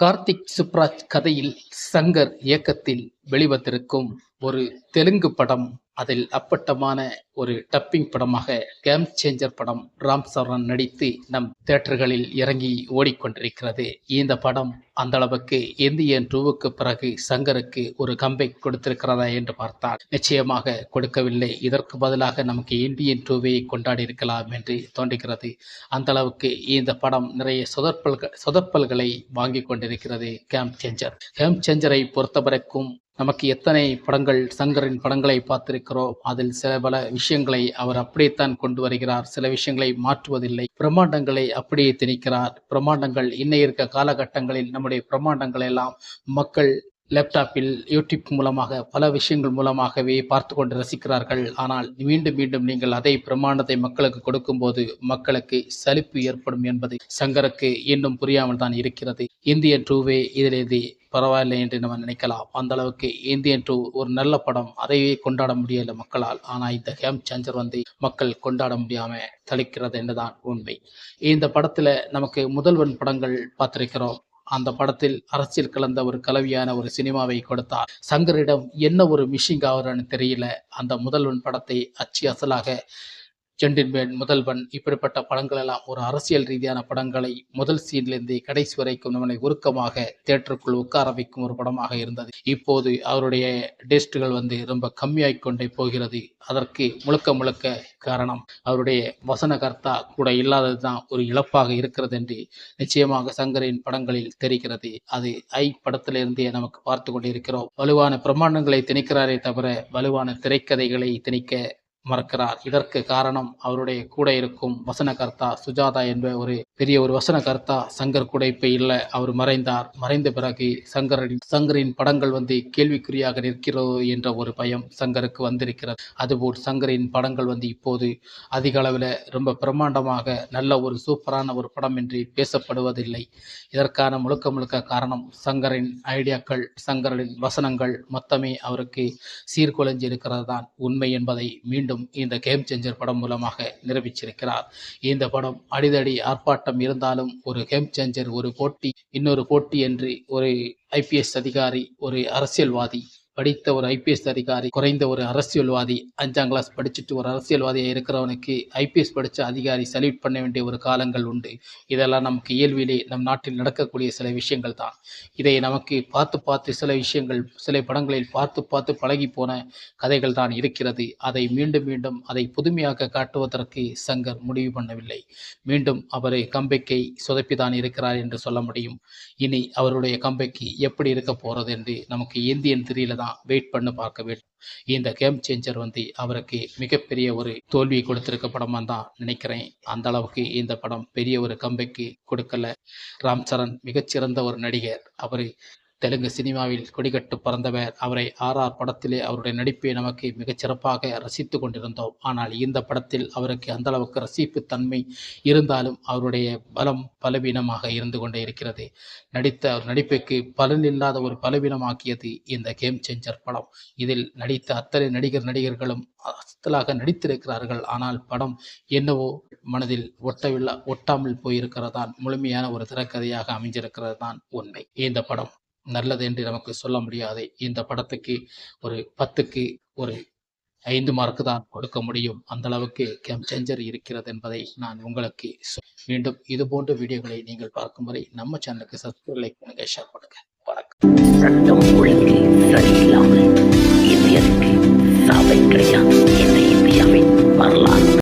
கார்த்திக் சுப்ராஜ் கதையில் சங்கர் இயக்கத்தில் வெளிவந்திருக்கும் ஒரு தெலுங்கு படம். அதில் அப்பட்டமான ஒரு டப்பிங் படமாக கேம் சேஞ்சர் படம் ராம் சரண் நடித்து நம் தியேட்டர்களில் இறங்கி ஓடிக்கொண்டிருக்கிறது. இந்த படம் அந்த அளவுக்கு இந்தியன் 2க்கு பிறகு சங்கருக்கு ஒரு கம்பேக் கொடுத்திருக்கிறதா என்று பார்த்தால் நிச்சயமாக கொடுக்கவில்லை. இதற்கு பதிலாக நமக்கு இந்தியன் 2வை கொண்டாடி இருக்கலாம் என்று தோன்றுகிறது. அந்த அளவுக்கு இந்த படம் நிறைய சொதப்பல்களை வாங்கி கொண்டிருக்கிறது. கேம் சேஞ்சரை பொறுத்தவரைக்கும் நமக்கு எத்தனை படங்கள் சங்கரின் படங்களை பார்த்திருக்கிறோம். அதில் சில பல விஷயங்களை அவர் அப்படியேத்தான் கொண்டு வருகிறார். சில விஷயங்களை மாற்றுவதில்லை. பிரம்மாண்டங்களை அப்படியே திணிக்கிறார். பிரம்மாண்டங்கள் இருக்க காலகட்டங்களில் நம்முடைய பிரம்மாண்டங்கள் எல்லாம் மக்கள் லேப்டாப்பில் யூடியூப் மூலமாக பல விஷயங்கள் மூலமாகவே பார்த்து கொண்டு ரசிக்கிறார்கள். ஆனால் மீண்டும் மீண்டும் நீங்கள் அதே பிரமாண்டத்தை மக்களுக்கு கொடுக்கும்போது மக்களுக்கு சலிப்பு ஏற்படும் என்பது சங்கருக்கு இன்னும் புரியாமல் தான் இருக்கிறது. இந்தியன் 2வே இதில் பரவாயில்லை என்று நம்ம நினைக்கலாம். அந்த அளவுக்கு இந்தியன் 2 ஒரு நல்ல படம். அதையே கொண்டாட முடியல மக்களால். ஆனால் இந்த கேம் சேஞ்சர் மக்கள் கொண்டாட முடியாம தளிக்கிறது என்றுதான் உண்மை. இந்த படத்துல நமக்கு முதல்வன் படங்கள் பார்த்திருக்கிறோம். அந்த படத்தில் அரசியல் கலந்த ஒரு கலவையான ஒரு சினிமாவை கொடுத்தார். சங்கரிடம் என்ன ஒரு மிஷிங் ஆகுறான்னு தெரியல. அந்த முதல்வன் படத்தை அச்சு அசலாக ஜென்டில்மேன், முதல்வன் இப்படிப்பட்ட படங்கள் எல்லாம் ஒரு அரசியல் ரீதியான படங்களை முதல் சீன்லேருந்து கடைசி வரைக்கும் நம்மளை உருக்கமாக தியேட்டருக்குள் உட்கார வைக்கும் ஒரு படமாக இருந்தது. இப்போது அவருடைய டேஸ்ட்டுகள் ரொம்ப கம்மியாகிக் கொண்டே போகிறது. அதற்கு முழுக்க காரணம் அவருடைய வசனகர்த்தா கூட இல்லாதது தான் ஒரு இழப்பாக இருக்கிறது என்று நிச்சயமாக சங்கரின் படங்களில் தெரிகிறது. அது படத்திலிருந்தே நமக்கு பார்த்து கொண்டிருக்கிறோம். வலுவான பிரமாண்டங்களை திணிக்கிறாரே தவிர வலுவான திரைக்கதைகளை திணிக்க மறக்கிறார். இதற்கு காரணம் அவருடைய கூட இருக்கும் வசனகர்த்தா சுஜாதா என்ற ஒரு பெரிய ஒரு வசனகர்த்தா சங்கர் கூட இப்ப இல்லை. அவர் மறைந்தார். மறைந்த பிறகு சங்கரின் படங்கள் கேள்விக்குறியாக நிற்கிறது என்ற ஒரு பயம் சங்கருக்கு வந்திருக்கிறது. அதுபோல் சங்கரின் படங்கள் இப்போது அதிக அளவில் ரொம்ப பிரம்மாண்டமாக நல்ல ஒரு சூப்பரான ஒரு படம் என்று பேசப்படுவதில்லை. இதற்கான முழுக்க காரணம் சங்கரின் ஐடியாக்கள், சங்கரின் வசனங்கள் மொத்தமே அவருக்கு சீர்குலைஞ்சு இருக்கிறது தான் உண்மை என்பதை மீண்டும் இந்த கேம் சேஞ்சர் படம் மூலமாக நிரூபிச்சிருக்கிறார். இந்த படம் அடிதடி ஆர்ப்பாட்டம் இருந்தாலும் ஒரு கேம் சேஞ்சர் ஒரு போட்டி இன்னொரு போட்டி என்று ஒரு ஐபிஎஸ் அதிகாரி, ஒரு அரசியல்வாதி, படித்த ஒரு ஐபிஎஸ் அதிகாரி, குறைந்த ஒரு அரசியல்வாதி, 5ஆம் கிளாஸ் படிச்சுட்டு ஒரு அரசியல்வாதியாக இருக்கிறவனுக்கு ஐபிஎஸ் படித்த அதிகாரி சல்யூட் பண்ண வேண்டிய ஒரு காலங்கள் உண்டு. இதெல்லாம் நமக்கு இயல்பிலே நம் நாட்டில் நடக்கக்கூடிய சில விஷயங்கள் தான். இதை நமக்கு பார்த்து சில விஷயங்கள் சில படங்களில் பார்த்து பழகி போன கதைகள் தான் இருக்கிறது. அதை மீண்டும் அதை புதுமையாக காட்டுவதற்கு சங்கர் முடிவு பண்ணவில்லை. மீண்டும் அவர் கம்பேக்கை சொதப்பிதான் இருக்கிறார் என்று சொல்ல முடியும். இனி அவருடைய கம்பேக்கு எப்படி இருக்க போறது என்று நமக்கு இந்தியன் 3ல வெயிட் பண்ண பார்க்க வேண்டும். இந்த கேம் சேஞ்சர் அவருக்கு மிகப்பெரிய ஒரு தோல்வியை கொடுத்திருக்க படமா தான் நினைக்கிறேன். அந்த அளவுக்கு இந்த படம் பெரிய ஒரு கம்பேக்கு கொடுக்கல. ராம் சரண் மிகச்சிறந்த ஒரு நடிகர். அவரு தெலுங்கு சினிமாவில் கொடிகட்டு பறந்தவர். அவரை ஆர்ஆர் படத்திலே அவருடைய நடிப்பை நமக்கு மிகச்சிறப்பாக ரசித்து கொண்டிருந்தோம். ஆனால் இந்த படத்தில் அவருக்கு அந்த அளவுக்கு ரசிப்பு தன்மை இருந்தாலும் அவருடைய பலம் பலவீனமாக இருந்து கொண்டே இருக்கிறது. நடித்த நடிப்புக்கு பலன் இல்லாத ஒரு பலவீனமாக்கியது இந்த கேம் சேஞ்சர் படம். இதில் நடித்த அத்தனை நடிகர்களும் அசத்தலாக நடித்திருக்கிறார்கள். ஆனால் படம் என்னவோ மனதில் ஒட்டாமல் போயிருக்கிறதான் முழுமையான ஒரு திரைக்கதையாக அமைஞ்சிருக்கிறது தான் உண்மை. இந்த படம் நல்லது என்று நமக்கு சொல்ல முடியாது. இந்த படத்துக்கு ஒரு 10க்கு ஒரு 5 மார்க்கு தான் கொடுக்க முடியும். அந்த அளவுக்கு கேம் சேஞ்சர் இருக்கிறது என்பதை நான் உங்களுக்கு மீண்டும் இது போன்ற வீடியோக்களை நீங்கள் பார்க்கும் வரை நம்ம சேனலுக்கு சப்ஸ்கிரைப், லைக் பண்ணுங்க, ஷேர் பண்ணுங்க. வணக்கம்.